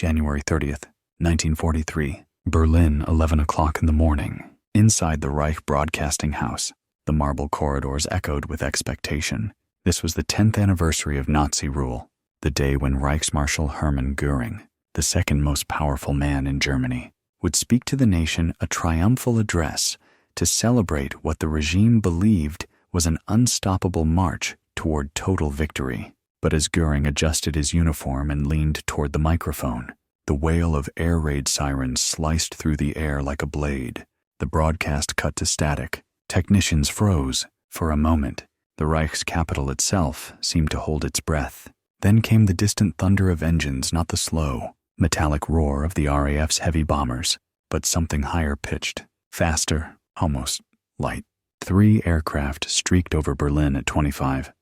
January 30th, 1943. Berlin, 11 o'clock in the morning. Inside the Reich Broadcasting House, the marble corridors echoed with expectation. This was the 10th anniversary of Nazi rule, the day when Reichsmarshal Hermann Göring, the second most powerful man in Germany, would speak to the nation a triumphal address to celebrate what the regime believed was an unstoppable march toward total victory. But as Göring adjusted his uniform and leaned toward the microphone, the wail of air raid sirens sliced through the air like a blade. The broadcast cut to static. Technicians froze. For a moment, the Reich's capital itself seemed to hold its breath. Then came the distant thunder of engines, not the slow, metallic roar of the RAF's heavy bombers, but something higher pitched, faster, almost light. 3 aircraft streaked over Berlin at 25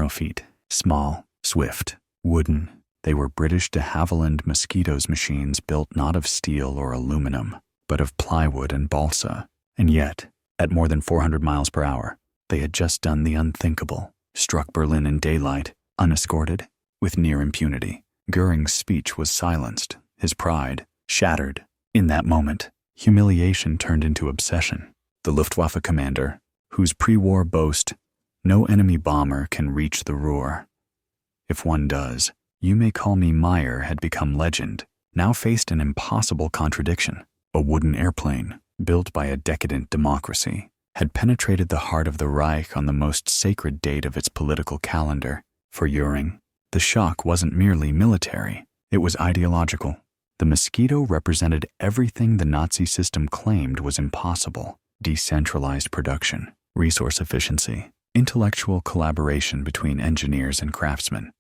feet. Small, swift, wooden. They were British de Havilland Mosquitoes machines built not of steel or aluminum, but of plywood and balsa. And yet, at more than 400 miles per hour, they had just done the unthinkable, struck Berlin in daylight, unescorted, with near impunity. Göring's speech was silenced, his pride shattered. In that moment, humiliation turned into obsession. The Luftwaffe commander, whose pre-war boast, "No enemy bomber can reach the Ruhr. If one does, you may call me Meyer," had become legend, now faced an impossible contradiction. A wooden airplane, built by a decadent democracy, had penetrated the heart of the Reich on the most sacred date of its political calendar. For Göring, the shock wasn't merely military, it was ideological. The Mosquito represented everything the Nazi system claimed was impossible: decentralized production, resource efficiency, intellectual collaboration between engineers and craftsmen,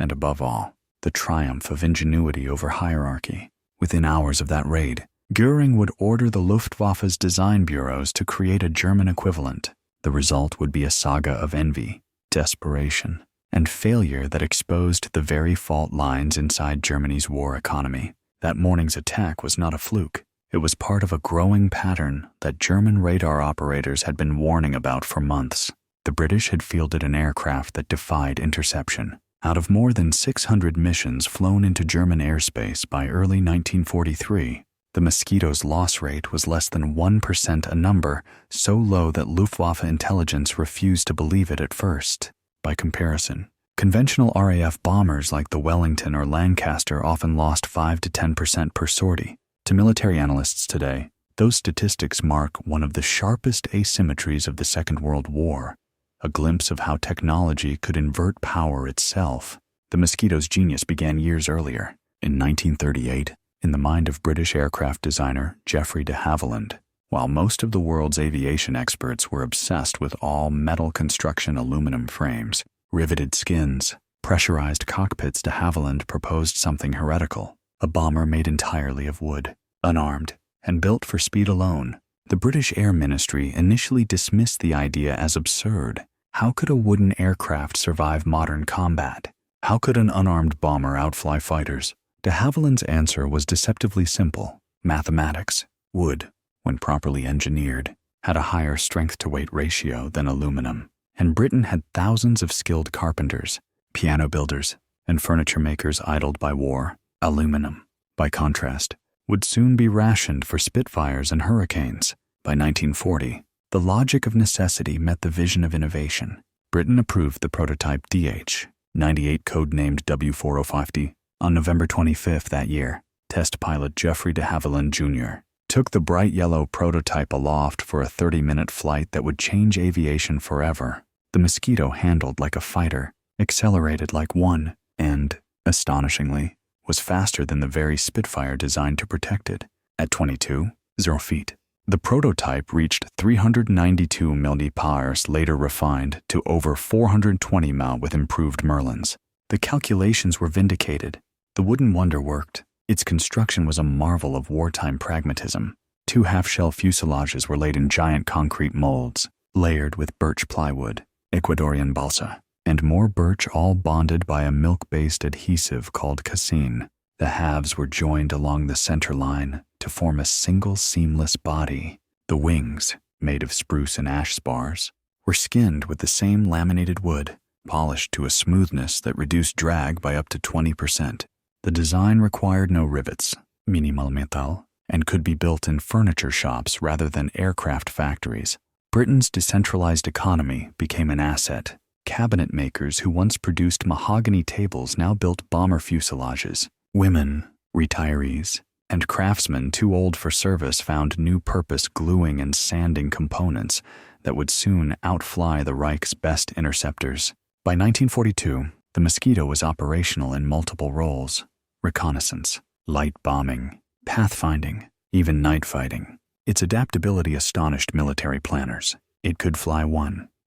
and above all, the triumph of ingenuity over hierarchy. Within hours of that raid, Göring would order the Luftwaffe's design bureaus to create a German equivalent. The result would be a saga of envy, desperation, and failure that exposed the very fault lines inside Germany's war economy. That morning's attack was not a fluke. It was part of a growing pattern that German radar operators had been warning about for months. The British had fielded an aircraft that defied interception. Out of more than 600 missions flown into German airspace by early 1943, the Mosquito's loss rate was less than 1%, a number so low that Luftwaffe intelligence refused to believe it at first. By comparison, conventional RAF bombers like the Wellington or Lancaster often lost 5 to 10% per sortie. To military analysts today, those statistics mark one of the sharpest asymmetries of the Second World War, a glimpse of how technology could invert power itself. The Mosquito's genius began years earlier, in 1938, in the mind of British aircraft designer Geoffrey de Havilland. While most of the world's aviation experts were obsessed with all metal construction aluminum frames, riveted skins, pressurized cockpits, de Havilland proposed something heretical: a bomber made entirely of wood, unarmed, and built for speed alone. The British Air Ministry initially dismissed the idea as absurd. How could a wooden aircraft survive modern combat? How could an unarmed bomber outfly fighters? De Havilland's answer was deceptively simple: mathematics. Wood, when properly engineered, had a higher strength-to-weight ratio than aluminum, and Britain had thousands of skilled carpenters, piano builders, and furniture makers idled by war. Aluminum, by contrast, would soon be rationed for Spitfires and Hurricanes. By 1940, the logic of necessity met the vision of innovation. Britain approved the prototype DH-98, codenamed W405D. On November 25th that year, test pilot Geoffrey de Havilland Jr. took the bright yellow prototype aloft for a 30-minute flight that would change aviation forever. The Mosquito handled like a fighter, accelerated like one, and, astonishingly, was faster than the very Spitfire designed to protect it. At 22 feet, the prototype reached 392 mph, later refined to over 420 mph with improved Merlins. The calculations were vindicated. The wooden wonder worked. Its construction was a marvel of wartime pragmatism. 2 half-shell fuselages were laid in giant concrete molds, layered with birch plywood, Ecuadorian balsa, and more birch, all bonded by a milk-based adhesive called casein. The halves were joined along the center line to form a single seamless body. The wings, made of spruce and ash spars, were skinned with the same laminated wood, polished to a smoothness that reduced drag by up to 20%. The design required no rivets, minimal metal, and could be built in furniture shops rather than aircraft factories. Britain's decentralized economy became an asset. Cabinet makers who once produced mahogany tables now built bomber fuselages. Women, retirees, and craftsmen too old for service found new purpose gluing and sanding components that would soon outfly the Reich's best interceptors. By 1942, the Mosquito was operational in multiple roles: reconnaissance, light bombing, pathfinding, even night fighting. Its adaptability astonished military planners. It could fly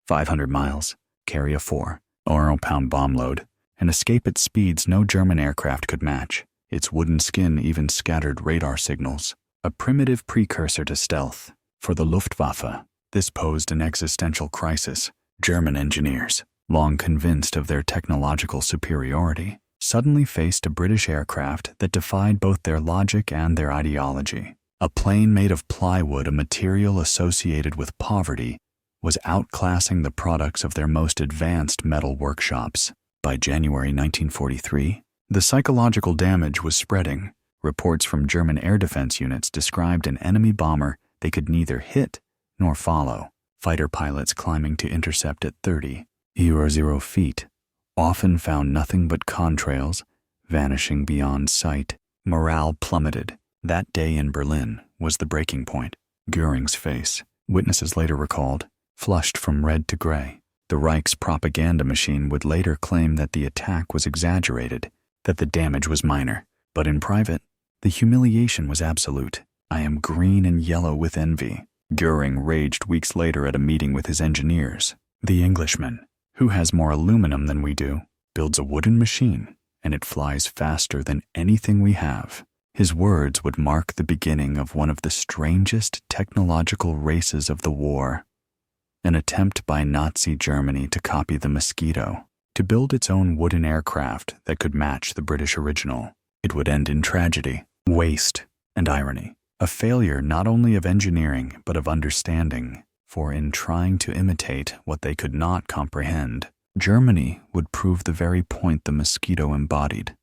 500 miles, carry a 4-pound bomb load, and escape at speeds no German aircraft could match. Its wooden skin even scattered radar signals, a primitive precursor to stealth. For the Luftwaffe, this posed an existential crisis. German engineers, long convinced of their technological superiority, suddenly faced a British aircraft that defied both their logic and their ideology. A plane made of plywood, a material associated with poverty, was outclassing the products of their most advanced metal workshops. By January 1943, the psychological damage was spreading. Reports from German air defense units described an enemy bomber they could neither hit nor follow. Fighter pilots climbing to intercept at 30 feet often found nothing but contrails, vanishing beyond sight. Morale plummeted. That day in Berlin was the breaking point. Göring's face, witnesses later recalled, flushed from red to gray. The Reich's propaganda machine would later claim that the attack was exaggerated, that the damage was minor. But in private, the humiliation was absolute. "I am green and yellow with envy," Göring raged weeks later at a meeting with his engineers. "The Englishman, who has more aluminum than we do, builds a wooden machine, and it flies faster than anything we have." His words would mark the beginning of one of the strangest technological races of the war, an attempt by Nazi Germany to copy the Mosquito, to build its own wooden aircraft that could match the British original. It would end in tragedy, waste, and irony, a failure not only of engineering but of understanding, for in trying to imitate what they could not comprehend, Germany would prove the very point the Mosquito embodied: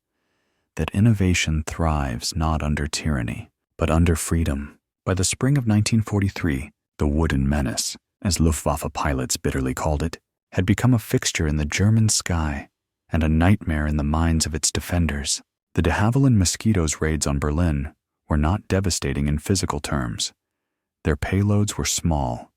that innovation thrives not under tyranny, but under freedom. By the spring of 1943, the wooden menace, as Luftwaffe pilots bitterly called it, had become a fixture in the German sky and a nightmare in the minds of its defenders. The de Havilland Mosquito's raids on Berlin were not devastating in physical terms. Their payloads were small,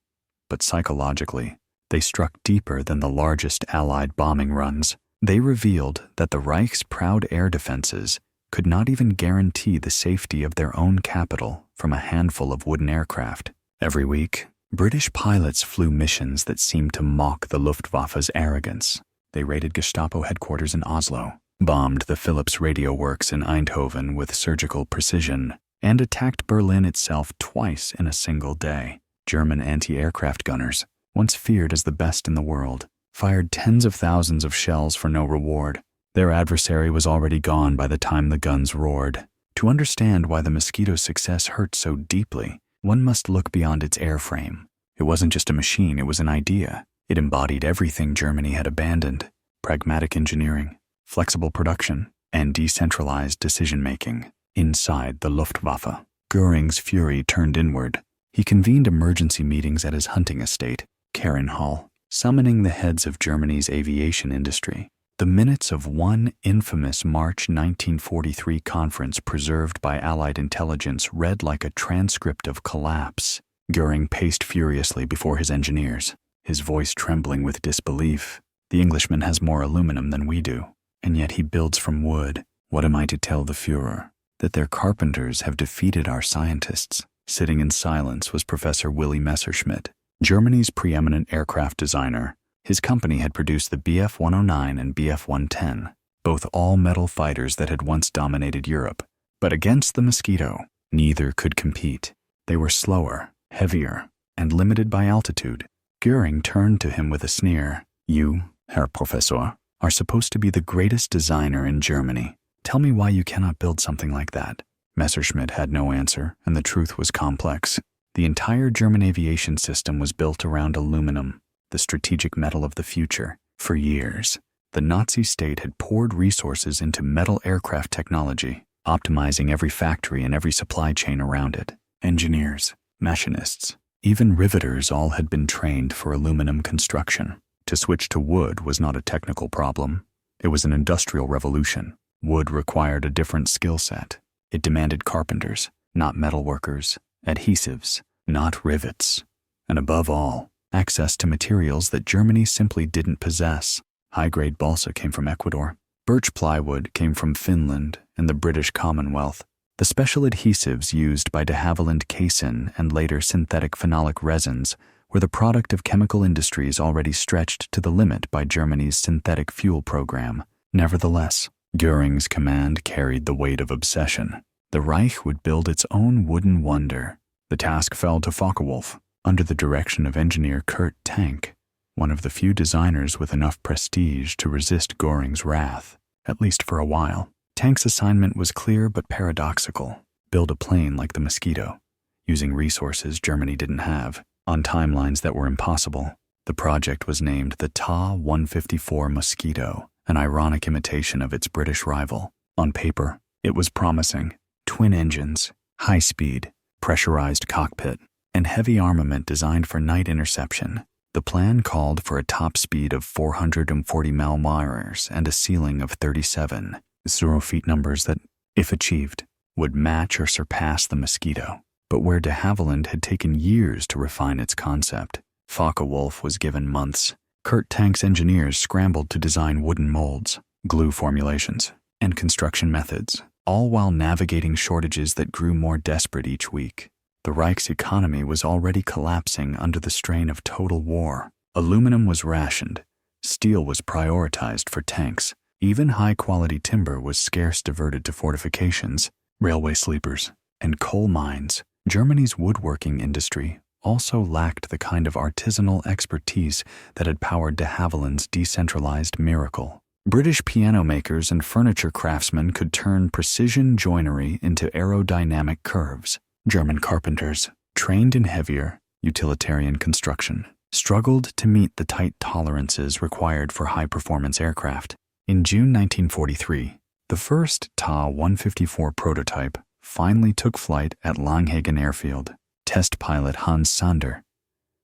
but psychologically, they struck deeper than the largest Allied bombing runs. They revealed that the Reich's proud air defenses could not even guarantee the safety of their own capital from a handful of wooden aircraft. Every week, British pilots flew missions that seemed to mock the Luftwaffe's arrogance. They raided Gestapo headquarters in Oslo, bombed the Philips radio works in Eindhoven with surgical precision, and attacked Berlin itself twice in a single day. German anti-aircraft gunners, once feared as the best in the world, fired tens of thousands of shells for no reward. Their adversary was already gone by the time the guns roared. To understand why the Mosquito's success hurt so deeply, one must look beyond its airframe. It wasn't just a machine, it was an idea. It embodied everything Germany had abandoned: pragmatic engineering, flexible production, and decentralized decision-making. Inside the Luftwaffe, Göring's fury turned inward. He convened emergency meetings at his hunting estate, Hall, summoning the heads of Germany's aviation industry. The minutes of one infamous March 1943 conference preserved by Allied intelligence read like a transcript of collapse. Göring paced furiously before his engineers, his voice trembling with disbelief. "The Englishman has more aluminum than we do, and yet he builds from wood. What am I to tell the Führer? That their carpenters have defeated our scientists?" Sitting in silence was Professor Willy Messerschmitt, Germany's preeminent aircraft designer. His company had produced the Bf-109 and Bf-110, both all-metal fighters that had once dominated Europe. But against the Mosquito, neither could compete. They were slower, heavier, and limited by altitude. Göring turned to him with a sneer. "You, Herr Professor, are supposed to be the greatest designer in Germany. Tell me why you cannot build something like that." Messerschmitt had no answer, and the truth was complex. The entire German aviation system was built around aluminum, the strategic metal of the future. For years, The Nazi state had poured resources into metal aircraft technology, optimizing every factory and every supply chain around it. Engineers, machinists, even riveters all had been trained for aluminum construction. To switch to wood was not a technical problem. It was an industrial revolution. Wood required a different skill set. It demanded carpenters, not metalworkers, adhesives, not rivets, and above all, access to materials that Germany simply didn't possess. High-grade balsa came from Ecuador. Birch plywood came from Finland and the British Commonwealth. The special adhesives used by de Havilland casein and later synthetic phenolic resins were the product of chemical industries already stretched to the limit by Germany's synthetic fuel program. Nevertheless, Göring's command carried the weight of obsession. The Reich would build its own wooden wonder. The task fell to Focke-Wulf, under the direction of engineer Kurt Tank, one of the few designers with enough prestige to resist Göring's wrath, at least for a while. Tank's assignment was clear but paradoxical. Build a plane like the Mosquito, using resources Germany didn't have, on timelines that were impossible. The project was named the Ta-154 Mosquito, an ironic imitation of its British rival. On paper, it was promising. Twin engines, high speed, pressurized cockpit, and heavy armament designed for night interception. The plan called for a top speed of 440 mph and a ceiling of 37, 0 feet numbers that, if achieved, would match or surpass the Mosquito. But where de Havilland had taken years to refine its concept, Focke-Wulf was given months. Kurt Tank's engineers scrambled to design wooden molds, glue formulations, and construction methods, all while navigating shortages that grew more desperate each week. The Reich's economy was already collapsing under the strain of total war. Aluminum was rationed. Steel was prioritized for tanks. Even high-quality timber was scarce diverted to fortifications, railway sleepers, and coal mines. Germany's woodworking industry also lacked the kind of artisanal expertise that had powered de Havilland's decentralized miracle. British piano makers and furniture craftsmen could turn precision joinery into aerodynamic curves. German carpenters, trained in heavier, utilitarian construction, struggled to meet the tight tolerances required for high-performance aircraft. In June 1943, the first Ta-154 prototype finally took flight at Langhagen Airfield. Test pilot Hans Sander,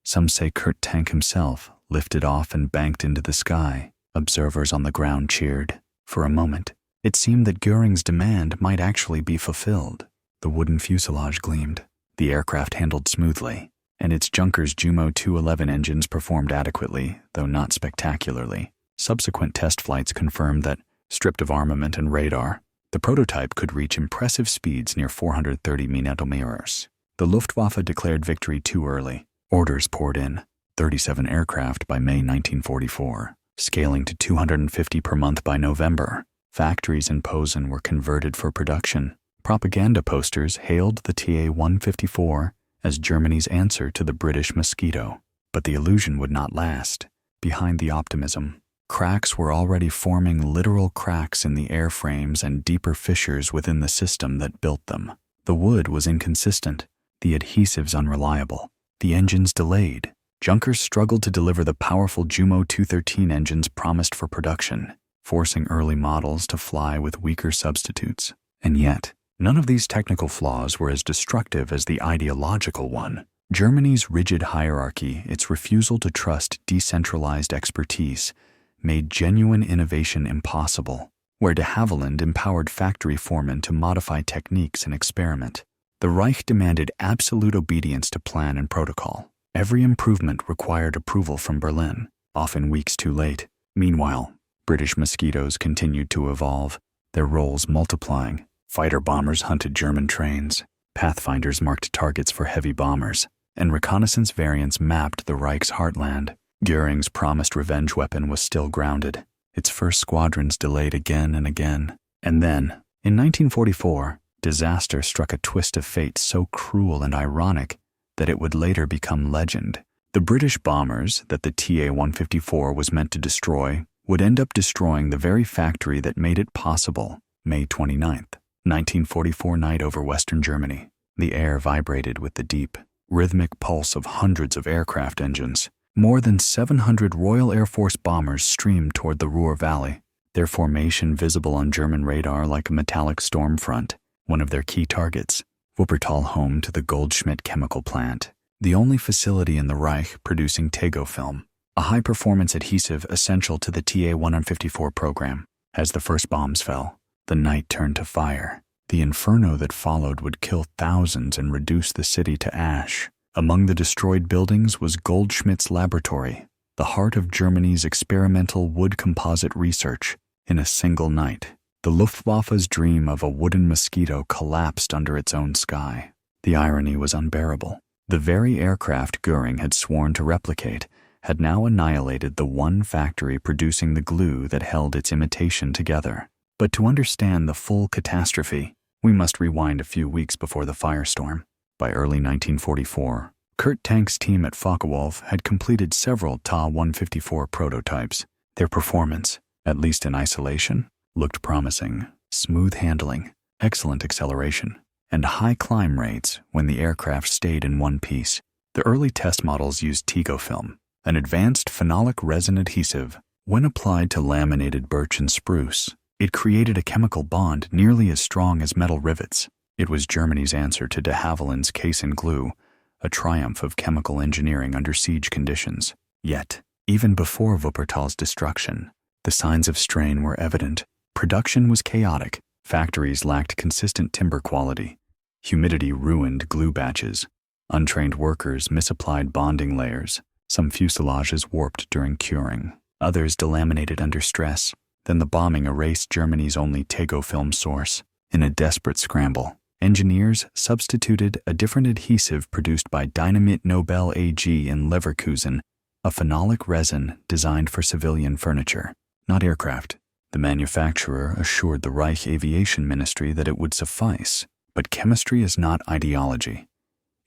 some say Kurt Tank himself, lifted off and banked into the sky. Observers on the ground cheered. For a moment, it seemed that Göring's demand might actually be fulfilled. The wooden fuselage gleamed. The aircraft handled smoothly, and its Junkers Jumo 211 engines performed adequately, though not spectacularly. Subsequent test flights confirmed that, stripped of armament and radar, the prototype could reach impressive speeds near 430 mph. The Luftwaffe declared victory too early. Orders poured in, 37 aircraft by May 1944, scaling to 250 per month by November. Factories in Posen were converted for production. Propaganda posters hailed the Ta-154 as Germany's answer to the British Mosquito. But the illusion would not last. Behind the optimism, cracks were already forming, literal cracks in the airframes and deeper fissures within the system that built them. The wood was inconsistent, the adhesives unreliable, the engines delayed. Junkers struggled to deliver the powerful Jumo 213 engines promised for production, forcing early models to fly with weaker substitutes. And yet, none of these technical flaws were as destructive as the ideological one. Germany's rigid hierarchy, its refusal to trust decentralized expertise, made genuine innovation impossible. Where de Havilland empowered factory foremen to modify techniques and experiment, the Reich demanded absolute obedience to plan and protocol. Every improvement required approval from Berlin, often weeks too late. Meanwhile, British Mosquitoes continued to evolve, their roles multiplying. Fighter bombers hunted German trains, Pathfinders marked targets for heavy bombers, and reconnaissance variants mapped the Reich's heartland. Göring's promised revenge weapon was still grounded, its first squadrons delayed again and again. And then, in 1944, disaster struck a twist of fate so cruel and ironic that it would later become legend. The British bombers that the Ta-154 was meant to destroy would end up destroying the very factory that made it possible. May 29th. 1944 night over Western Germany. The air vibrated with the deep, rhythmic pulse of hundreds of aircraft engines. More than 700 Royal Air Force bombers streamed toward the Ruhr Valley, their formation visible on German radar like a metallic storm front. One of their key targets, Wuppertal, home to the Goldschmidt chemical plant, the only facility in the Reich producing Tego film, a high-performance adhesive essential to the TA-154 program. As the first bombs fell, the night turned to fire. The inferno that followed would kill thousands and reduce the city to ash. Among the destroyed buildings was Goldschmidt's laboratory, the heart of Germany's experimental wood composite research. In a single night, the Luftwaffe's dream of a wooden mosquito collapsed under its own sky. The irony was unbearable. The very aircraft Göring had sworn to replicate had now annihilated the one factory producing the glue that held its imitation together. But to understand the full catastrophe, we must rewind a few weeks before the firestorm. By early 1944, Kurt Tank's team at Focke-Wulf had completed several Ta-154 prototypes. Their performance, at least in isolation, looked promising. Smooth handling, excellent acceleration, and high climb rates when the aircraft stayed in one piece. The early test models used Tego film, an advanced phenolic resin adhesive. When applied to laminated birch and spruce, it created a chemical bond nearly as strong as metal rivets. It was Germany's answer to de Havilland's case and glue, a triumph of chemical engineering under siege conditions. Yet, even before Wuppertal's destruction, the signs of strain were evident. Production was chaotic. Factories lacked consistent timber quality. Humidity ruined glue batches. Untrained workers misapplied bonding layers. Some fuselages warped during curing. Others delaminated under stress. Then the bombing erased Germany's only Tego film source. In a desperate scramble, engineers substituted a different adhesive produced by Dynamit Nobel AG in Leverkusen, a phenolic resin designed for civilian furniture, not aircraft. The manufacturer assured the Reich Aviation Ministry that it would suffice, but chemistry is not ideology.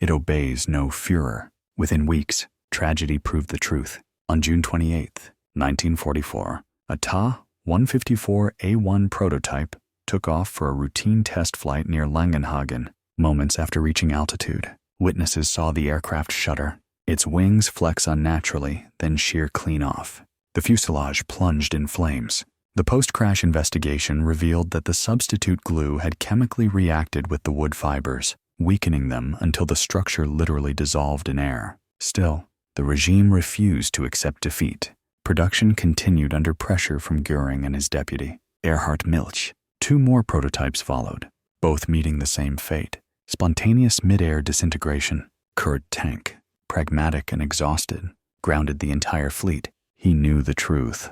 It obeys no Führer. Within weeks, tragedy proved the truth. On June 28, 1944, a Ta-154A1 prototype took off for a routine test flight near Langenhagen. Moments after reaching altitude, witnesses saw the aircraft shudder, its wings flex unnaturally, then shear clean off. The fuselage plunged in flames. The post-crash investigation revealed that the substitute glue had chemically reacted with the wood fibers, weakening them until the structure literally dissolved in air. Still, the regime refused to accept defeat. Production continued under pressure from Göring and his deputy, Erhard Milch. Two more prototypes followed, both meeting the same fate: spontaneous mid-air disintegration. Kurt Tank, pragmatic and exhausted, grounded the entire fleet. He knew the truth.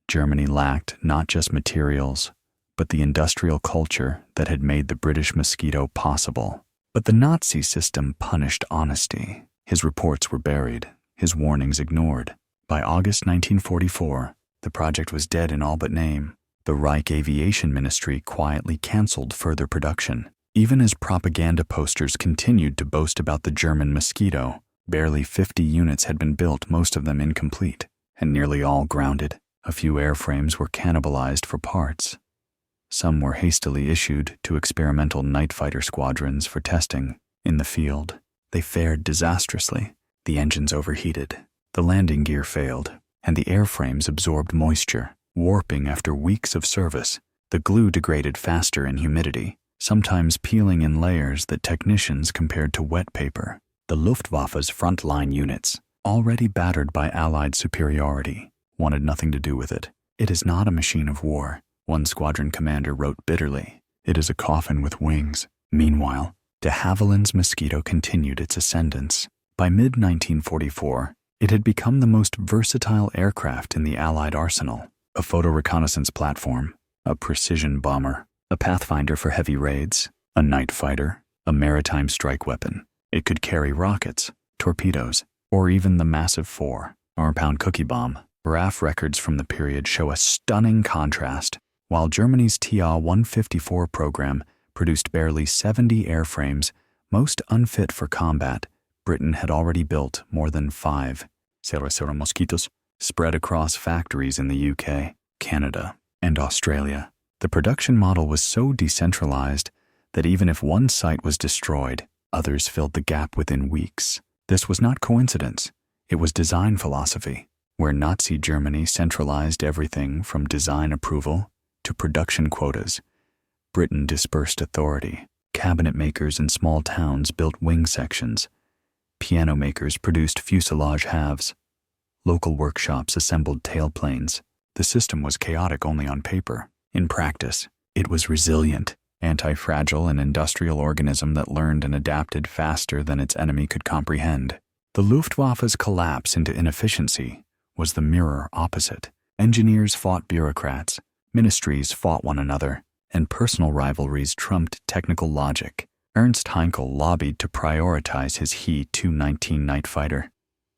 Germany lacked not just materials, but the industrial culture that had made the British mosquito possible. But the Nazi system punished honesty. His reports were buried, his warnings ignored. By August 1944, the project was dead in all but name. The Reich Aviation Ministry quietly canceled further production. Even as propaganda posters continued to boast about the German mosquito, barely 50 units had been built, most of them incomplete, and nearly all grounded. A few airframes were cannibalized for parts. Some were hastily issued to experimental night fighter squadrons for testing. In the field, they fared disastrously. The engines overheated, the landing gear failed, and the airframes absorbed moisture, warping after weeks of service. The glue degraded faster in humidity, sometimes peeling in layers that technicians compared to wet paper. The Luftwaffe's frontline units, already battered by Allied superiority, wanted nothing to do with it. "It is not a machine of war," one squadron commander wrote bitterly. "It is a coffin with wings." Meanwhile, de Havilland's mosquito continued its ascendance. By mid-1944, it had become the most versatile aircraft in the Allied arsenal. A photo reconnaissance platform, a precision bomber, a pathfinder for heavy raids, a night fighter, a maritime strike weapon. It could carry rockets, torpedoes, or even the massive 4-pound cookie bomb. RAF records from the period show a stunning contrast. While Germany's TA-154 program produced barely 70 airframes, most unfit for combat, Britain had already built more than 5 Cero mosquitos spread across factories in the UK, Canada, and Australia. The production model was so decentralized that even if one site was destroyed, others filled the gap within weeks. This was not coincidence. It was design philosophy, where Nazi Germany centralized everything from design approval to production quotas. Britain dispersed authority. Cabinet makers in small towns built wing sections. Piano makers produced fuselage halves. Local workshops assembled tailplanes. The system was chaotic only on paper. In practice, it was resilient, anti-fragile, an industrial organism that learned and adapted faster than its enemy could comprehend. The Luftwaffe's collapse into inefficiency was the mirror opposite. Engineers fought bureaucrats, ministries fought one another, and personal rivalries trumped technical logic. Ernst Heinkel lobbied to prioritize his He-219 night fighter.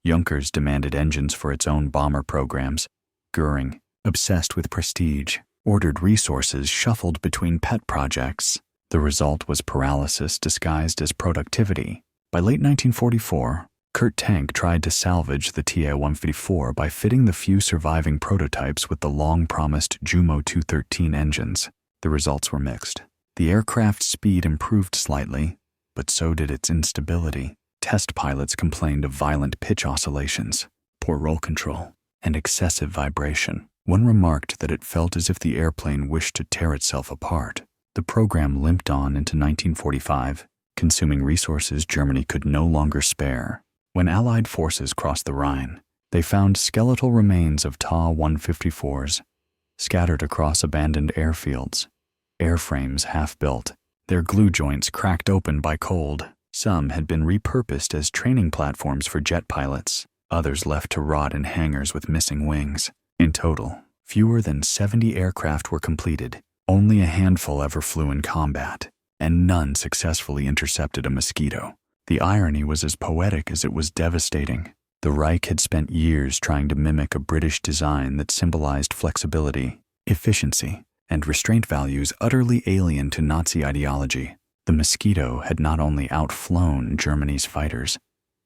Junkers demanded engines for its own bomber programs. Göring, obsessed with prestige, ordered resources shuffled between pet projects. The result was paralysis disguised as productivity. By late 1944, Kurt Tank tried to salvage the Ta-154 by fitting the few surviving prototypes with the long-promised Jumo 213 engines. The results were mixed. The aircraft's speed improved slightly, but so did its instability. Test pilots complained of violent pitch oscillations, poor roll control, and excessive vibration. One remarked that it felt as if the airplane wished to tear itself apart. The program limped on into 1945, consuming resources Germany could no longer spare. When Allied forces crossed the Rhine, they found skeletal remains of Ta-154s scattered across abandoned airfields, airframes half-built, their glue joints cracked open by cold. Some had been repurposed as training platforms for jet pilots, others left to rot in hangars with missing wings. In total, fewer than 70 aircraft were completed. Only a handful ever flew in combat, and none successfully intercepted a mosquito. The irony was as poetic as it was devastating. The Reich had spent years trying to mimic a British design that symbolized flexibility, efficiency, and restraint values utterly alien to Nazi ideology. The mosquito had not only outflown Germany's fighters,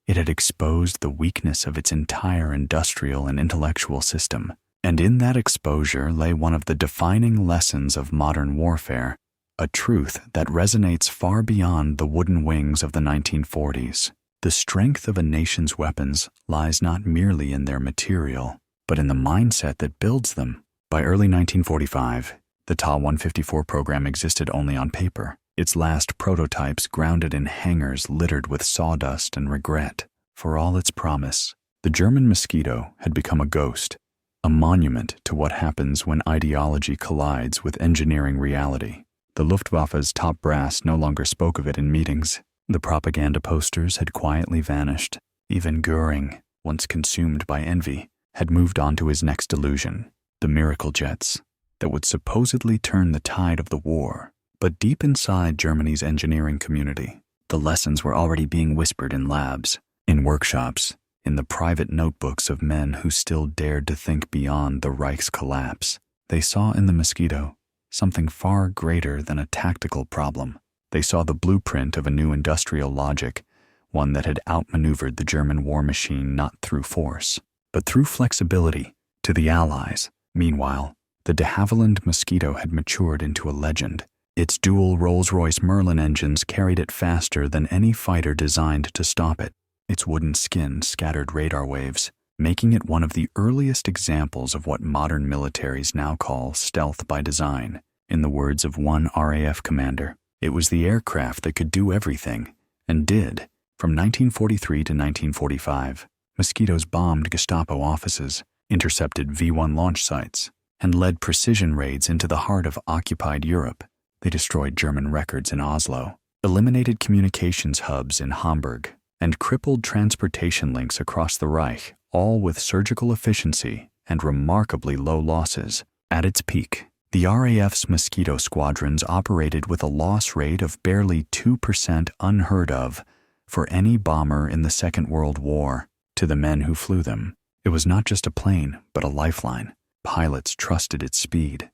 it had exposed the weakness of its entire industrial and intellectual system. And in that exposure lay one of the defining lessons of modern warfare, a truth that resonates far beyond the wooden wings of the 1940s. The strength of a nation's weapons lies not merely in their material, but in the mindset that builds them. By early 1945, the Ta-154 program existed only on paper, its last prototypes grounded in hangars littered with sawdust and regret. For all its promise, the German mosquito had become a ghost, a monument to what happens when ideology collides with engineering reality. The Luftwaffe's top brass no longer spoke of it in meetings. The propaganda posters had quietly vanished. Even Göring, once consumed by envy, had moved on to his next illusion, the miracle jets that would supposedly turn the tide of the war. But deep inside Germany's engineering community, the lessons were already being whispered in labs, in workshops, in the private notebooks of men who still dared to think beyond the Reich's collapse. They saw in the mosquito something far greater than a tactical problem. They saw the blueprint of a new industrial logic, one that had outmaneuvered the German war machine not through force, but through flexibility. To the Allies, meanwhile, the de Havilland Mosquito had matured into a legend. Its dual Rolls-Royce Merlin engines carried it faster than any fighter designed to stop it. Its wooden skin scattered radar waves, making it one of the earliest examples of what modern militaries now call stealth by design. In the words of one RAF commander, it was the aircraft that could do everything, and did. From 1943 to 1945, Mosquitoes bombed Gestapo offices, intercepted V-1 launch sites, and led precision raids into the heart of occupied Europe. They destroyed German records in Oslo, eliminated communications hubs in Hamburg, and crippled transportation links across the Reich, all with surgical efficiency and remarkably low losses. At its peak, the RAF's Mosquito squadrons operated with a loss rate of barely 2%, unheard of for any bomber in the Second World War. To the men who flew them, it was not just a plane, but a lifeline. Pilots trusted its speed.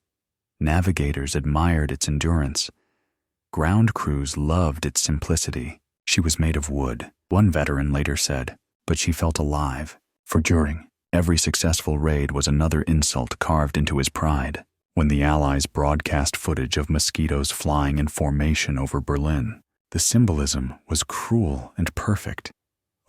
Navigators admired its endurance. Ground crews loved its simplicity. She was made of wood, one veteran later said, but she felt alive. For Göring, every successful raid was another insult carved into his pride. When the Allies broadcast footage of Mosquitoes flying in formation over Berlin, the symbolism was cruel and perfect.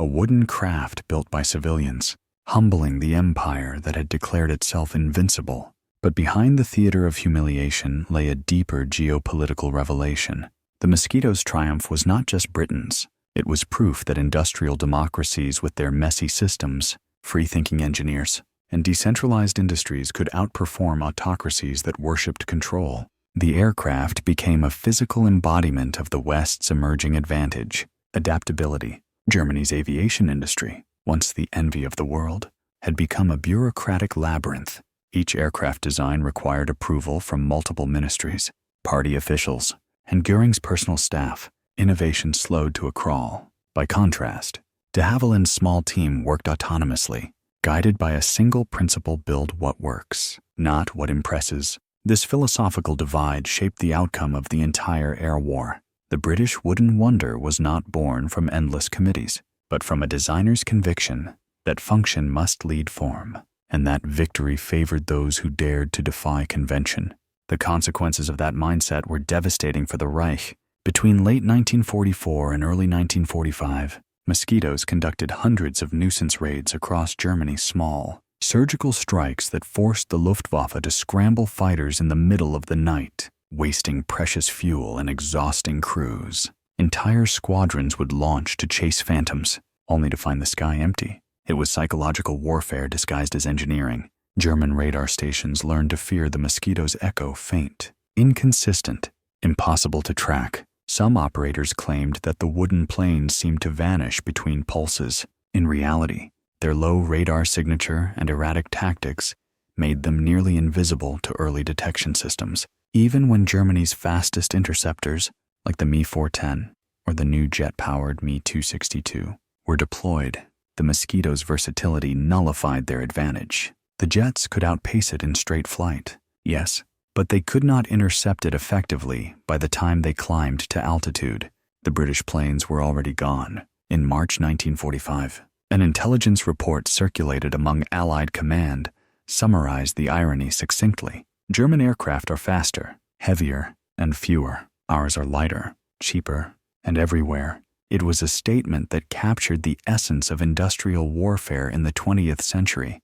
a wooden craft built by civilians, humbling the empire that had declared itself invincible. But behind the theater of humiliation lay a deeper geopolitical revelation. The Mosquito's triumph was not just Britain's. It was proof that industrial democracies with their messy systems, free-thinking engineers, and decentralized industries could outperform autocracies that worshipped control. The aircraft became a physical embodiment of the West's emerging advantage, adaptability. Germany's aviation industry, once the envy of the world, had become a bureaucratic labyrinth. Each aircraft design required approval from multiple ministries, party officials, and Göring's personal staff. Innovation slowed to a crawl. By contrast, de Havilland's small team worked autonomously, guided by a single principle: build what works, not what impresses. This philosophical divide shaped the outcome of the entire air war. The British wooden wonder was not born from endless committees, but from a designer's conviction that function must lead form, and that victory favored those who dared to defy convention. The consequences of that mindset were devastating for the Reich. Between late 1944 and early 1945, Mosquitoes conducted hundreds of nuisance raids across Germany's small, surgical strikes that forced the Luftwaffe to scramble fighters in the middle of the night, wasting precious fuel and exhausting crews. Entire squadrons would launch to chase phantoms, only to find the sky empty. It was psychological warfare disguised as engineering. German radar stations learned to fear the Mosquito's echo: faint, inconsistent, impossible to track. Some operators claimed that the wooden planes seemed to vanish between pulses. In reality, their low radar signature and erratic tactics made them nearly invisible to early detection systems. Even when Germany's fastest interceptors, like the Me-410 or the new jet-powered Me-262, were deployed, the Mosquito's versatility nullified their advantage. The jets could outpace it in straight flight, yes, but they could not intercept it effectively by the time they climbed to altitude. The British planes were already gone. In March 1945, an intelligence report circulated among Allied command summarized the irony succinctly. German aircraft are faster, heavier, and fewer. Ours are lighter, cheaper, and everywhere. It was a statement that captured the essence of industrial warfare in the 20th century,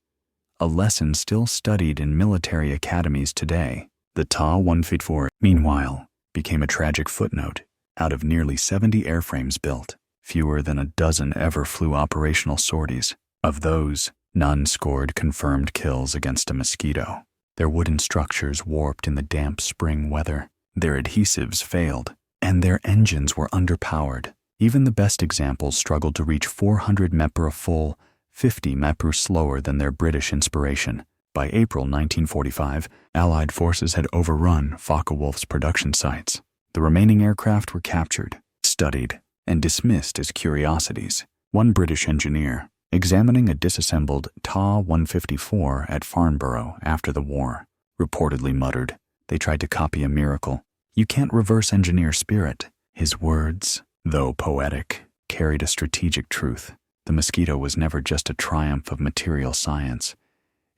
a lesson still studied in military academies today. The Ta-154, meanwhile, became a tragic footnote. Out of nearly 70 airframes built, fewer than a dozen ever flew operational sorties. Of those, none scored confirmed kills against a Mosquito. Their wooden structures warped in the damp spring weather. Their adhesives failed, and their engines were underpowered. Even the best examples struggled to reach 400 mph, a full 50 mph slower than their British inspiration. By April 1945, Allied forces had overrun Focke-Wulf's production sites. The remaining aircraft were captured, studied, and dismissed as curiosities. One British engineer, examining a disassembled Ta-154 at Farnborough after the war, reportedly muttered, "They tried to copy a miracle. You can't reverse engineer spirit." His words, though poetic, carried a strategic truth. The Mosquito was never just a triumph of material science.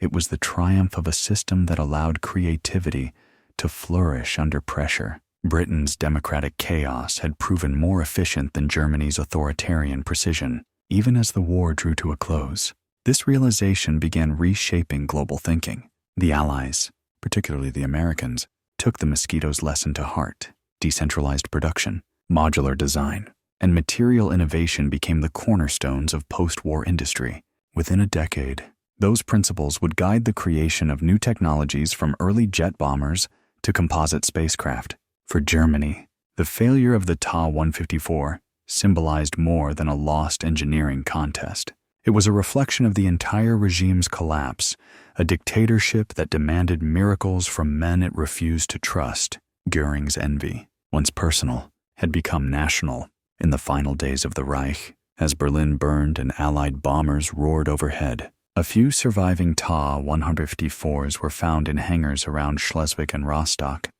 It was the triumph of a system that allowed creativity to flourish under pressure. Britain's democratic chaos had proven more efficient than Germany's authoritarian precision. Even as the war drew to a close, this realization began reshaping global thinking. The Allies, particularly the Americans, took the Mosquito's lesson to heart. Decentralized production, modular design, and material innovation became the cornerstones of post-war industry. Within a decade, those principles would guide the creation of new technologies from early jet bombers to composite spacecraft. For Germany, the failure of the Ta-154 symbolized more than a lost engineering contest. It was a reflection of the entire regime's collapse, a dictatorship that demanded miracles from men it refused to trust. Göring's envy, once personal, had become national. In the final days of the Reich, as Berlin burned and Allied bombers roared overhead, a few surviving Ta-154s were found in hangars around Schleswig and Rostock.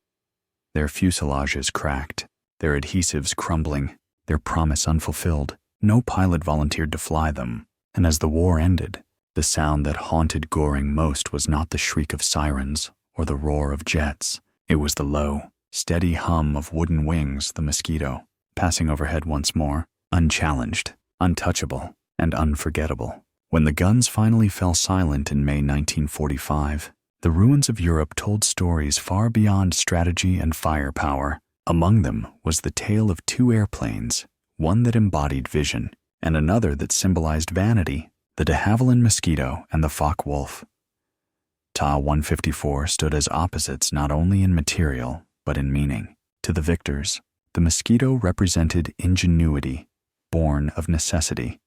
Their fuselages cracked, their adhesives crumbling, their promise unfulfilled. No pilot volunteered to fly them, and as the war ended, the sound that haunted Göring most was not the shriek of sirens or the roar of jets. It was the low, steady hum of wooden wings, the Mosquito, passing overhead once more, unchallenged, untouchable, and unforgettable. When the guns finally fell silent in May 1945, the ruins of Europe told stories far beyond strategy and firepower. Among them was the tale of two airplanes, one that embodied vision and another that symbolized vanity, the de Havilland Mosquito and the Focke-Wulf. Ta-154 stood as opposites not only in material, but in meaning. To the victors, the Mosquito represented ingenuity, born of necessity.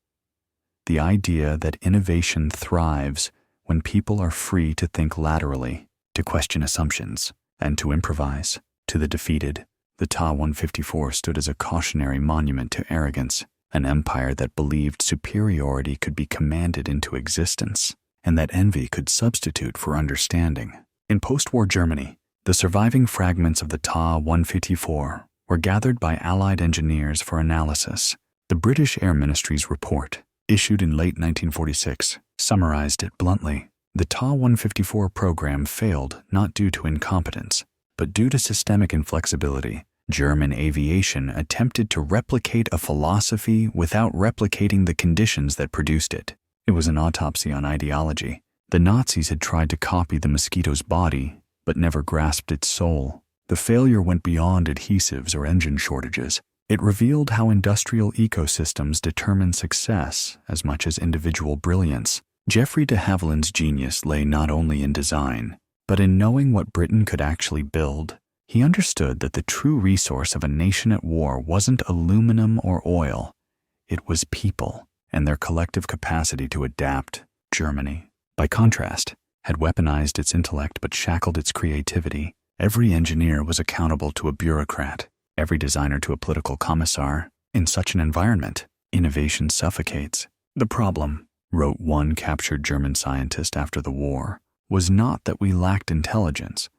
The idea that innovation thrives when people are free to think laterally, to question assumptions, and to improvise. To the defeated, the Ta-154 stood as a cautionary monument to arrogance, an empire that believed superiority could be commanded into existence, and that envy could substitute for understanding. In post-war Germany, the surviving fragments of the Ta-154 were gathered by Allied engineers for analysis. The British Air Ministry's report, issued in late 1946, summarized it bluntly. The Ta-154 program failed not due to incompetence, but due to systemic inflexibility. German aviation attempted to replicate a philosophy without replicating the conditions that produced it. It was an autopsy on ideology. The Nazis had tried to copy the Mosquito's body, but never grasped its soul. The failure went beyond adhesives or engine shortages. It revealed how industrial ecosystems determine success as much as individual brilliance. Geoffrey de Havilland's genius lay not only in design, but in knowing what Britain could actually build. He understood that the true resource of a nation at war wasn't aluminum or oil. It was people and their collective capacity to adapt. Germany, by contrast, had weaponized its intellect but shackled its creativity. Every engineer was accountable to a bureaucrat, every designer to a political commissar. In such an environment, innovation suffocates. The problem, wrote one captured German scientist after the war, was not that we lacked intelligence,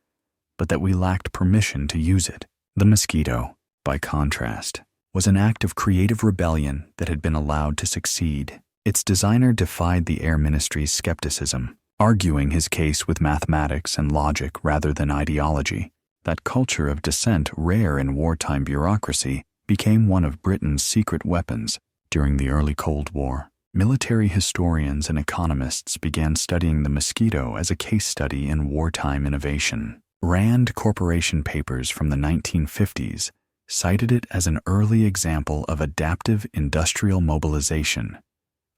but that we lacked permission to use it. The Mosquito, by contrast, was an act of creative rebellion that had been allowed to succeed. Its designer defied the Air Ministry's skepticism, arguing his case with mathematics and logic rather than ideology. That culture of dissent, rare in wartime bureaucracy, became one of Britain's secret weapons. During the early Cold War, military historians and economists began studying the Mosquito as a case study in wartime innovation. Rand Corporation papers from the 1950s cited it as an early example of adaptive industrial mobilization,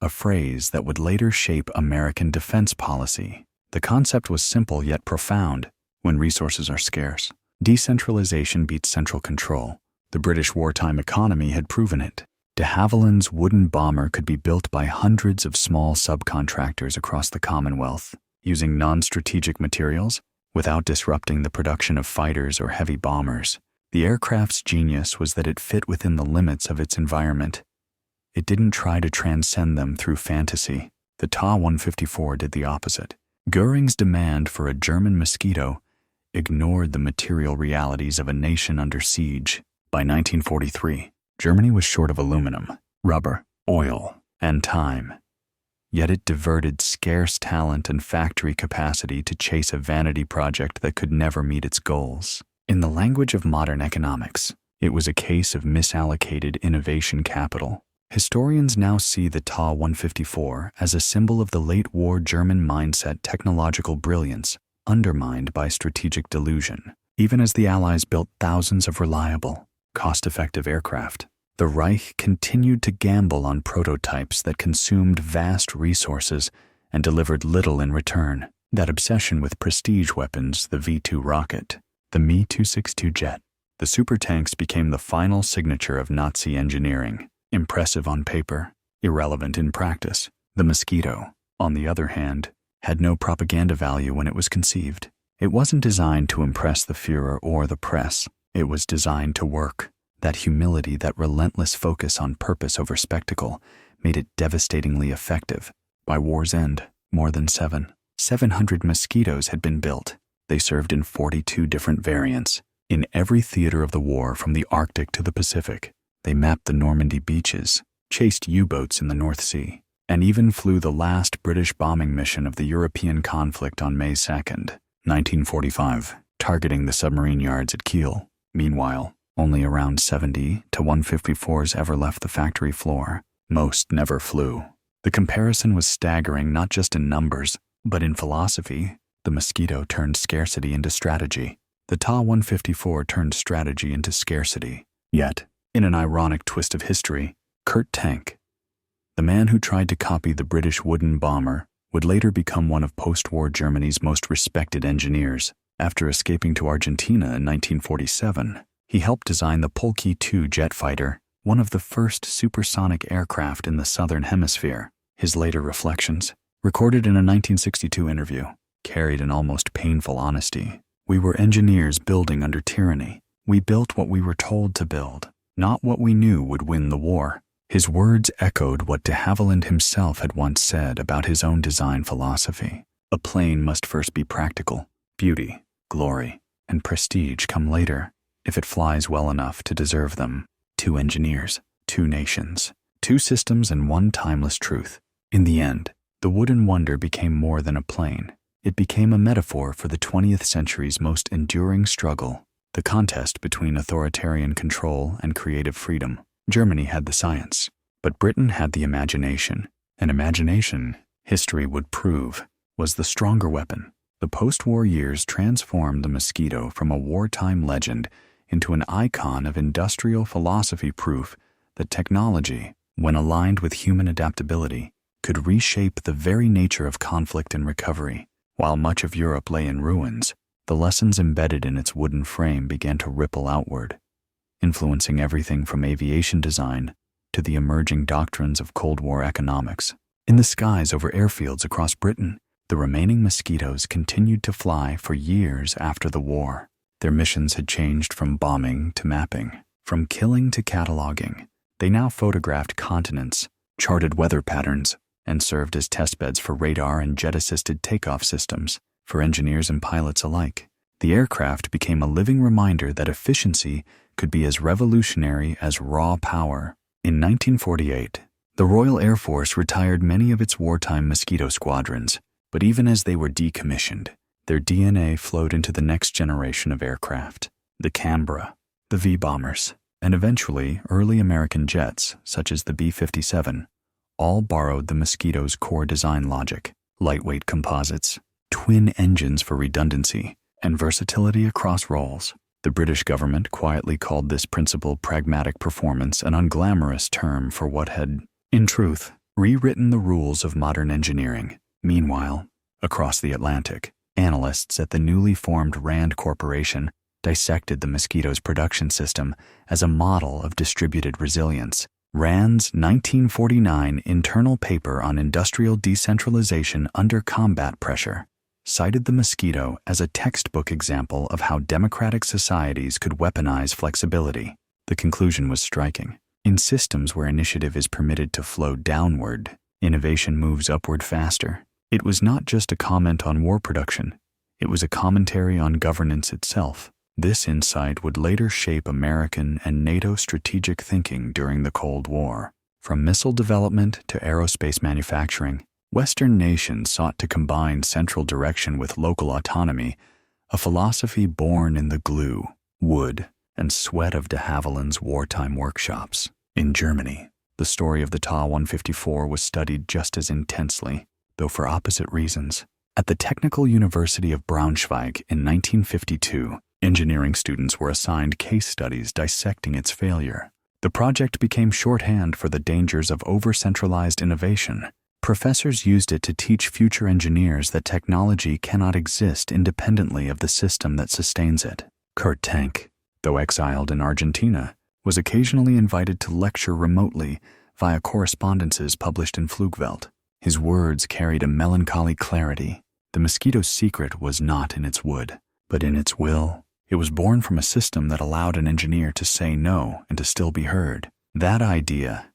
a phrase that would later shape American defense policy. The concept was simple yet profound. When resources are scarce, decentralization beats central control. The British wartime economy had proven it. De Havilland's wooden bomber could be built by hundreds of small subcontractors across the Commonwealth, using non-strategic materials without disrupting the production of fighters or heavy bombers. The aircraft's genius was that it fit within the limits of its environment. It didn't try to transcend them through fantasy. The Ta-154 did the opposite. Göring's demand for a German Mosquito ignored the material realities of a nation under siege. By 1943, Germany was short of aluminum, rubber, oil, and time. Yet it diverted scarce talent and factory capacity to chase a vanity project that could never meet its goals. In the language of modern economics, it was a case of misallocated innovation capital. Historians now see the Ta-154 as a symbol of the late-war German mindset technological brilliance undermined by strategic delusion. Even as the Allies built thousands of reliable, cost-effective aircraft, the Reich continued to gamble on prototypes that consumed vast resources and delivered little in return. That obsession with prestige weapons, the V-2 rocket, the Me-262 jet, the supertanks became the final signature of Nazi engineering. Impressive on paper, irrelevant in practice. The Mosquito, on the other hand, had no propaganda value when it was conceived. It wasn't designed to impress the Führer or the press. It was designed to work. That humility, that relentless focus on purpose over spectacle, made it devastatingly effective. By war's end, more than 700 Mosquitoes had been built. They served in 42 different variants. In every theater of the war, from the Arctic to the Pacific, they mapped the Normandy beaches, chased U-boats in the North Sea, and even flew the last British bombing mission of the European conflict on May 2nd, 1945, targeting the submarine yards at Kiel. Meanwhile, only around 70 to 154s ever left the factory floor. Most never flew. The comparison was staggering not just in numbers, but in philosophy. The Mosquito turned scarcity into strategy. The Ta-154 turned strategy into scarcity. Yet, in an ironic twist of history, Kurt Tank, the man who tried to copy the British wooden bomber, would later become one of post-war Germany's most respected engineers. After escaping to Argentina in 1947, he helped design the Polki II jet fighter, one of the first supersonic aircraft in the Southern Hemisphere. His later reflections, recorded in a 1962 interview, carried an almost painful honesty. "We were engineers building under tyranny. We built what we were told to build, not what we knew would win the war." His words echoed what de Havilland himself had once said about his own design philosophy. A plane must first be practical. Beauty, glory, and prestige come later, if it flies well enough to deserve them. 2 engineers, 2 nations, 2 systems, and 1 timeless truth. In the end, the wooden wonder became more than a plane. It became a metaphor for the 20th century's most enduring struggle, the contest between authoritarian control and creative freedom. Germany had the science, but Britain had the imagination. And imagination, history would prove, was the stronger weapon. The post-war years transformed the Mosquito from a wartime legend into an icon of industrial philosophy, proof that technology, when aligned with human adaptability, could reshape the very nature of conflict and recovery. While much of Europe lay in ruins, the lessons embedded in its wooden frame began to ripple outward, influencing everything from aviation design to the emerging doctrines of Cold War economics. In the skies over airfields across Britain, the remaining Mosquitoes continued to fly for years after the war. Their missions had changed from bombing to mapping, from killing to cataloging. They now photographed continents, charted weather patterns, and served as testbeds for radar and jet-assisted takeoff systems for engineers and pilots alike. The aircraft became a living reminder that efficiency could be as revolutionary as raw power. In 1948, the Royal Air Force retired many of its wartime Mosquito squadrons, but even as they were decommissioned, their DNA flowed into the next generation of aircraft, the Canberra, the V-bombers, and eventually early American jets such as the B-57, all borrowed the Mosquito's core design logic: lightweight composites, twin engines for redundancy, and versatility across roles. The British government quietly called this principle pragmatic performance, an unglamorous term for what had, in truth, rewritten the rules of modern engineering. Meanwhile, across the Atlantic, analysts at the newly formed RAND Corporation dissected the Mosquito's production system as a model of distributed resilience. RAND's 1949 internal paper on industrial decentralization under combat pressure cited the Mosquito as a textbook example of how democratic societies could weaponize flexibility. The conclusion was striking. In systems where initiative is permitted to flow downward, innovation moves upward faster. It was not just a comment on war production, it was a commentary on governance itself. This insight would later shape American and NATO strategic thinking during the Cold War. From missile development to aerospace manufacturing, Western nations sought to combine central direction with local autonomy, a philosophy born in the glue, wood, and sweat of de Havilland's wartime workshops. In Germany, the story of the Ta-154 was studied just as intensely, though for opposite reasons. At the Technical University of Braunschweig in 1952, engineering students were assigned case studies dissecting its failure. The project became shorthand for the dangers of over-centralized innovation. Professors used it to teach future engineers that technology cannot exist independently of the system that sustains it. Kurt Tank, though exiled in Argentina, was occasionally invited to lecture remotely via correspondences published in Flugwelt. His words carried a melancholy clarity. The Mosquito's secret was not in its wood, but in its will. It was born from a system that allowed an engineer to say no and to still be heard. That idea,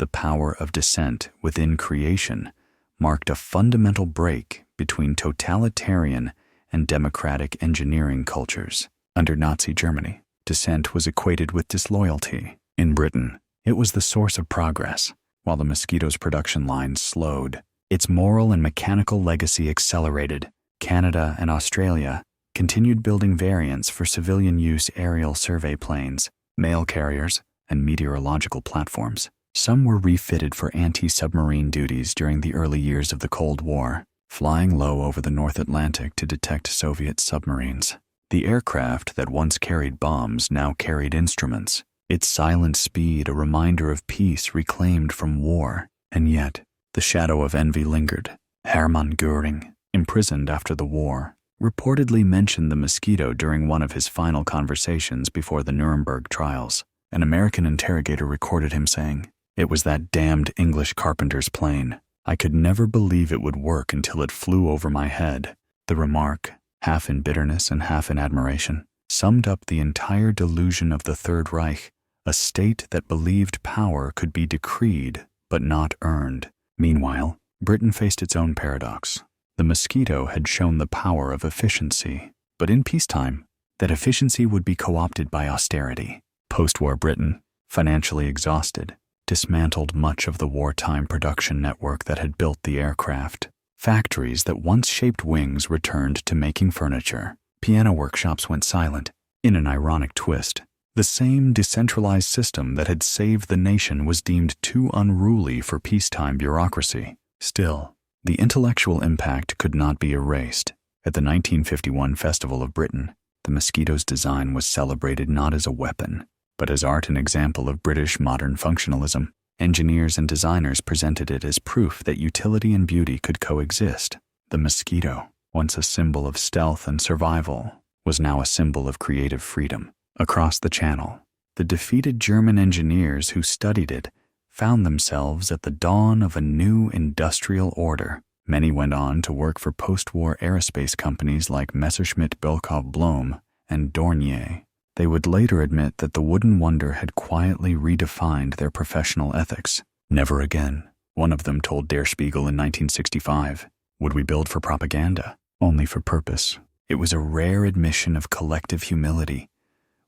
the power of dissent within creation, marked a fundamental break between totalitarian and democratic engineering cultures. Under Nazi Germany, dissent was equated with disloyalty. In Britain, it was the source of progress. While the Mosquito's production lines slowed, its moral and mechanical legacy accelerated. Canada and Australia continued building variants for civilian use aerial survey planes, mail carriers, and meteorological platforms. Some were refitted for anti-submarine duties during the early years of the Cold War, flying low over the North Atlantic to detect Soviet submarines. The aircraft that once carried bombs now carried instruments, its silent speed a reminder of peace reclaimed from war. And yet, the shadow of envy lingered. Hermann Göring, imprisoned after the war, reportedly mentioned the Mosquito during one of his final conversations before the Nuremberg trials. An American interrogator recorded him saying, "It was that damned English carpenter's plane. I could never believe it would work until it flew over my head." The remark, half in bitterness and half in admiration, summed up the entire delusion of the Third Reich, a state that believed power could be decreed but not earned. Meanwhile, Britain faced its own paradox. The Mosquito had shown the power of efficiency, but in peacetime, that efficiency would be co-opted by austerity. Post-war Britain, financially exhausted, dismantled much of the wartime production network that had built the aircraft. Factories that once shaped wings returned to making furniture. Piano workshops went silent. In an ironic twist, the same decentralized system that had saved the nation was deemed too unruly for peacetime bureaucracy. Still, the intellectual impact could not be erased. At the 1951 Festival of Britain, the Mosquito's design was celebrated not as a weapon, but as art and example of British modern functionalism. Engineers and designers presented it as proof that utility and beauty could coexist. The Mosquito, once a symbol of stealth and survival, was now a symbol of creative freedom. Across the Channel, the defeated German engineers who studied it found themselves at the dawn of a new industrial order. Many went on to work for post-war aerospace companies like Messerschmitt Bölkow Blohm and Dornier. They would later admit that the wooden wonder had quietly redefined their professional ethics. Never again, one of them told Der Spiegel in 1965, would we build for propaganda, only for purpose. It was a rare admission of collective humility,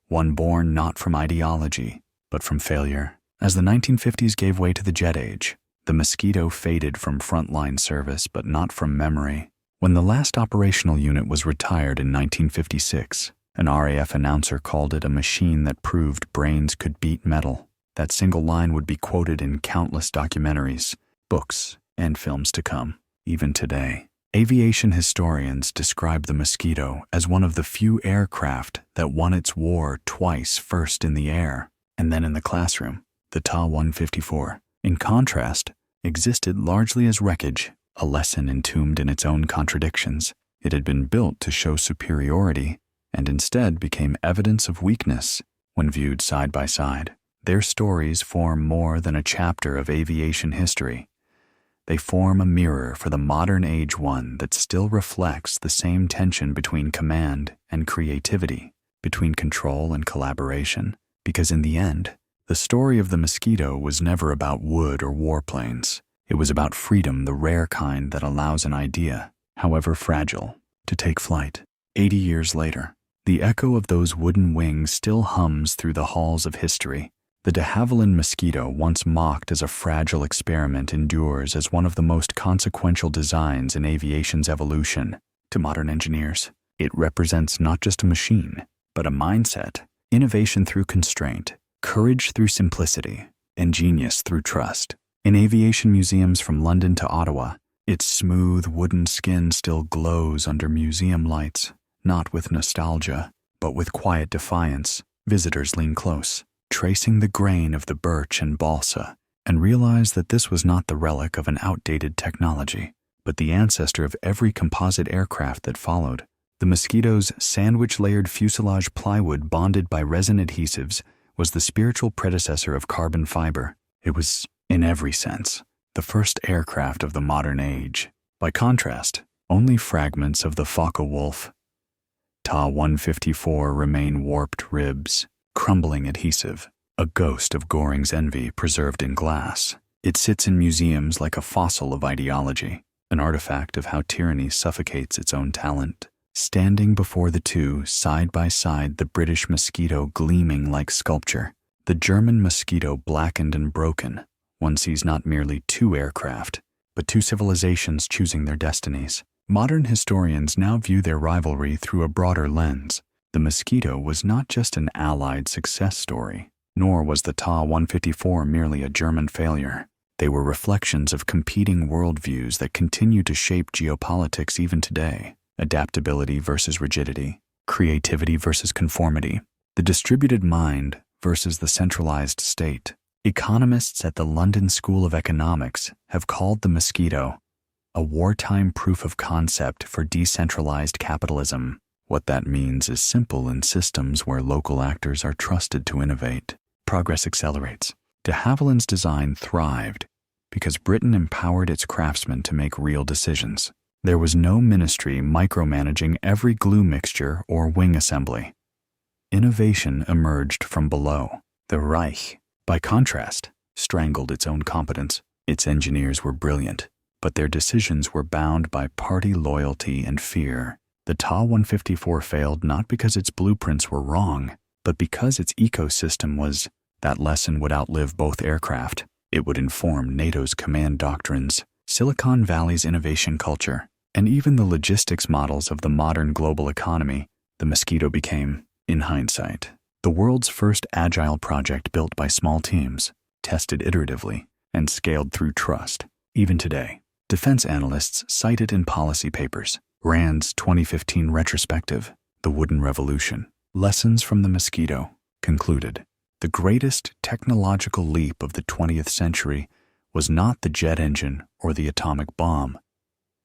one born not from ideology, but from failure. As the 1950s gave way to the jet age, the Mosquito faded from frontline service, but not from memory. When the last operational unit was retired in 1956, an RAF announcer called it a machine that proved brains could beat metal. That single line would be quoted in countless documentaries, books, and films to come. Even today, aviation historians describe the Mosquito as one of the few aircraft that won its war twice, first in the air and then in the classroom. The Ta-154, in contrast, existed largely as wreckage, a lesson entombed in its own contradictions. It had been built to show superiority, and instead became evidence of weakness when viewed side by side. Their stories form more than a chapter of aviation history. They form a mirror for the modern age, one that still reflects the same tension between command and creativity, between control and collaboration, because in the end, the story of the Mosquito was never about wood or warplanes. It was about freedom, the rare kind that allows an idea, however fragile, to take flight. 80 years later, the echo of those wooden wings still hums through the halls of history. The de Havilland Mosquito, once mocked as a fragile experiment, endures as one of the most consequential designs in aviation's evolution. To modern engineers, it represents not just a machine, but a mindset, innovation through constraint, courage through simplicity, and genius through trust. In aviation museums from London to Ottawa, its smooth wooden skin still glows under museum lights, not with nostalgia, but with quiet defiance. Visitors lean close, tracing the grain of the birch and balsa, and realize that this was not the relic of an outdated technology, but the ancestor of every composite aircraft that followed. The Mosquito's sandwich-layered fuselage plywood bonded by resin adhesives was the spiritual predecessor of carbon fiber. It was, in every sense, the first aircraft of the modern age. By contrast, only fragments of the Focke-Wulf Ta-154 remain warped ribs, crumbling adhesive, a ghost of Göring's envy preserved in glass. It sits in museums like a fossil of ideology, an artifact of how tyranny suffocates its own talent. Standing before the two, side by side, the British Mosquito gleaming like sculpture, the German Mosquito blackened and broken, one sees not merely two aircraft, but two civilizations choosing their destinies. Modern historians now view their rivalry through a broader lens. The Mosquito was not just an Allied success story. Nor was the Ta-154 merely a German failure. They were reflections of competing worldviews that continue to shape geopolitics even today. Adaptability versus rigidity, creativity versus conformity, the distributed mind versus the centralized state. Economists at the London School of Economics have called the Mosquito a wartime proof of concept for decentralized capitalism. What that means is simple: in systems where local actors are trusted to innovate, progress accelerates. De Havilland's design thrived because Britain empowered its craftsmen to make real decisions. There was no ministry micromanaging every glue mixture or wing assembly. Innovation emerged from below. The Reich, by contrast, strangled its own competence. Its engineers were brilliant, but their decisions were bound by party loyalty and fear. The Ta-154 failed not because its blueprints were wrong, but because its ecosystem was. That lesson would outlive both aircraft. It would inform NATO's command doctrines, Silicon Valley's innovation culture, and even the logistics models of the modern global economy. The Mosquito became, in hindsight, the world's first agile project built by small teams, tested iteratively, and scaled through trust. Even today, defense analysts cite it in policy papers. Rand's 2015 retrospective, The Wooden Revolution, Lessons from the Mosquito, concluded, the greatest technological leap of the 20th century was not the jet engine or the atomic bomb.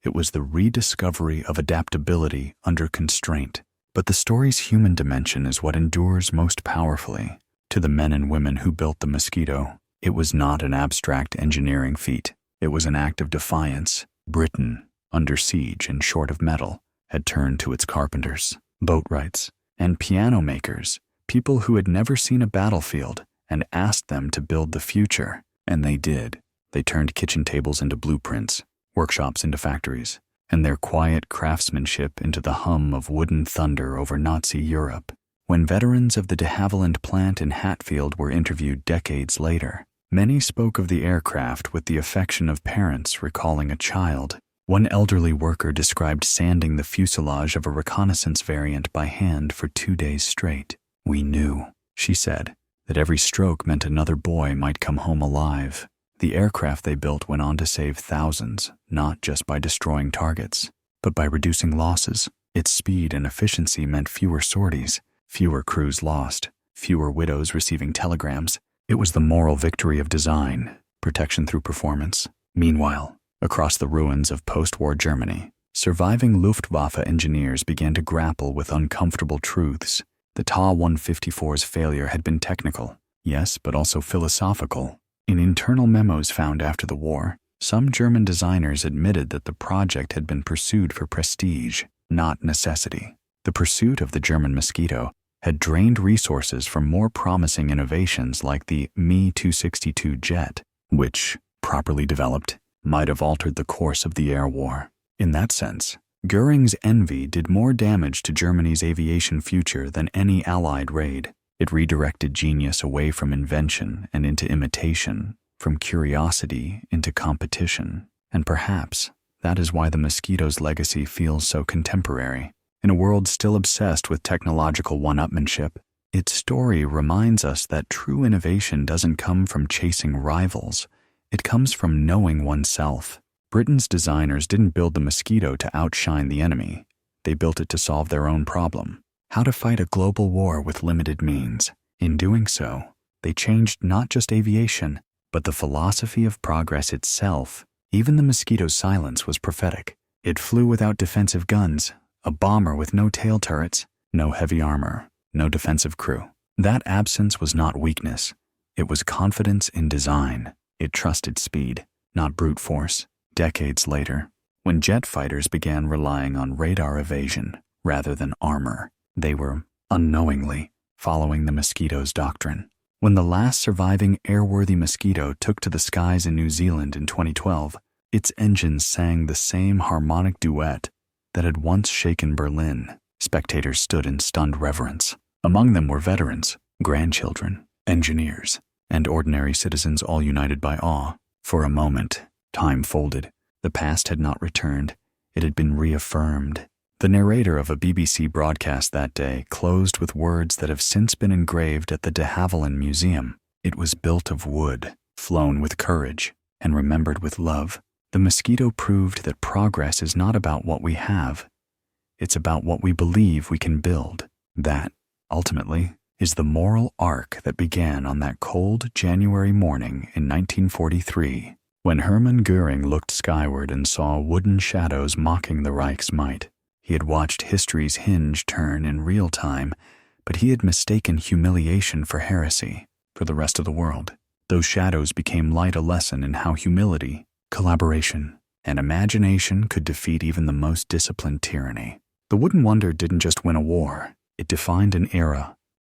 It was the rediscovery of adaptability under constraint. But the story's human dimension is what endures most powerfully. To the men and women who built the Mosquito, it was not an abstract engineering feat. It was an act of defiance. Britain, under siege and short of metal, had turned to its carpenters, boatwrights, and piano makers, people who had never seen a battlefield, and asked them to build the future. And they did. They turned kitchen tables into blueprints, workshops into factories, and their quiet craftsmanship into the hum of wooden thunder over Nazi Europe. When veterans of the de Havilland plant in Hatfield were interviewed decades later, many spoke of the aircraft with the affection of parents recalling a child. One elderly worker described sanding the fuselage of a reconnaissance variant by hand for 2 days straight. "We knew," she said, "that every stroke meant another boy might come home alive." The aircraft they built went on to save thousands, not just by destroying targets, but by reducing losses. Its speed and efficiency meant fewer sorties, fewer crews lost, fewer widows receiving telegrams. It was the moral victory of design, protection through performance. Meanwhile, across the ruins of post-war Germany, surviving Luftwaffe engineers began to grapple with uncomfortable truths. The Ta-154's failure had been technical, yes, but also philosophical. In internal memos found after the war, some German designers admitted that the project had been pursued for prestige, not necessity. The pursuit of the German Mosquito had drained resources from more promising innovations like the Me-262 jet, which, properly developed, might have altered the course of the air war. In that sense, Göring's envy did more damage to Germany's aviation future than any Allied raid. It redirected genius away from invention and into imitation, from curiosity into competition. And perhaps that is why the Mosquito's legacy feels so contemporary. In a world still obsessed with technological one-upmanship, its story reminds us that true innovation doesn't come from chasing rivals. It comes from knowing oneself. Britain's designers didn't build the Mosquito to outshine the enemy. They built it to solve their own problem: how to fight a global war with limited means. In doing so, they changed not just aviation, but the philosophy of progress itself. Even the Mosquito's silence was prophetic. It flew without defensive guns, a bomber with no tail turrets, no heavy armor, no defensive crew. That absence was not weakness. It was confidence in design. It trusted speed, not brute force. Decades later, when jet fighters began relying on radar evasion rather than armor, they were, unknowingly, following the Mosquito's doctrine. When the last surviving airworthy Mosquito took to the skies in New Zealand in 2012, its engines sang the same harmonic duet that had once shaken Berlin. Spectators stood in stunned reverence. Among them were veterans, grandchildren, engineers, and ordinary citizens, all united by awe. For a moment, time folded. The past had not returned. It had been reaffirmed. The narrator of a BBC broadcast that day closed with words that have since been engraved at the de Havilland Museum. It was built of wood, flown with courage, and remembered with love. The mosquito proved that progress is not about what we have. It's about what we believe we can build. That, ultimately, is the moral arc that began on that cold January morning in 1943, when Hermann Göring looked skyward and saw wooden shadows mocking the Reich's might. He had watched history's hinge turn in real time, but he had mistaken humiliation for heresy. For the rest of the world, those shadows became light a lesson in how humility, collaboration, and imagination could defeat even the most disciplined tyranny. The Wooden Wonder didn't just win a war, it defined an era,